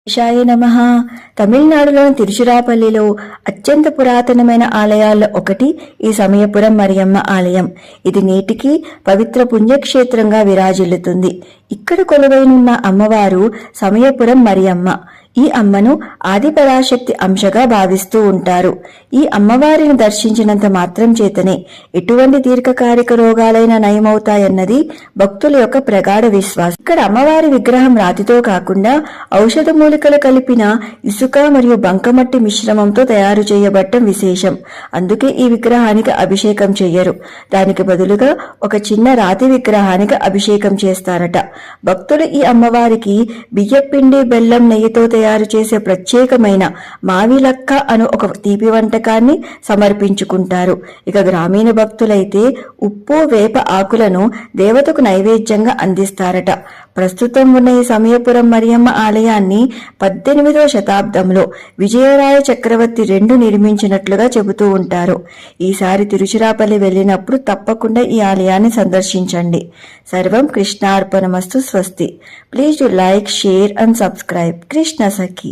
శాయ నమః. తమిళనాడులోని తిరుచిరాపల్లిలో అత్యంత పురాతనమైన ఆలయాల్లో ఒకటి ఈ సమయపురం మరియమ్మ ఆలయం. ఇది నేటికి పవిత్ర పుణ్యక్షేత్రంగా విరాజిల్లుతుంది. ఇక్కడ కొలువైనున్న అమ్మవారు సమయపురం మరియమ్మ. ఈ అమ్మను ఆదిపరాశక్తి అంశగా భావిస్తూ ఉంటారు. ఈ అమ్మవారిని దర్శించినంత మాత్రం చేతనే ఎటువంటి దీర్ఘకాలిక రోగాలైన నయమవుతాయన్నది భక్తుల యొక్క ప్రగాఢ విశ్వాసం. ఇక్కడ అమ్మవారి విగ్రహం రాతితో కాకుండా ఔషధ మూలికలు కలిపిన ఇసుక మరియు బంకమట్టి మిశ్రమంతో తయారు చేయబడటం విశేషం. అందుకే ఈ విగ్రహానికి అభిషేకం చెయ్యరు. దానికి బదులుగా ఒక చిన్న రాతి విగ్రహానికి అభిషేకం చేస్తారట. భక్తులు ఈ అమ్మవారికి బియ్యపిండి, బెల్లం, నెయ్యితో తయారు చేసే ప్రత్యేకమైన మావిలక్క అను ఒక తీపి వంటకాన్ని సమర్పించుకుంటారు. ఇక గ్రామీణ భక్తులైతే ఉప్పు, వేప ఆకులను దేవతకు నైవేద్యంగా అందిస్తారట. ప్రస్తుతం ఉన్న ఈ సమయపురం మరియమ్మ ఆలయాన్ని 18వ శతాబ్దంలో విజయరాయ చక్రవర్తి II నిర్మించినట్లుగా చెబుతూ ఉంటారు. ఈసారి తిరుచిరాపల్లి వెళ్ళినప్పుడు తప్పకుండా ఈ ఆలయాన్ని సందర్శించండి. సర్వం కృష్ణార్పణమస్తు. స్వస్తి. Please do like, share and subscribe. Krishna Sakhi.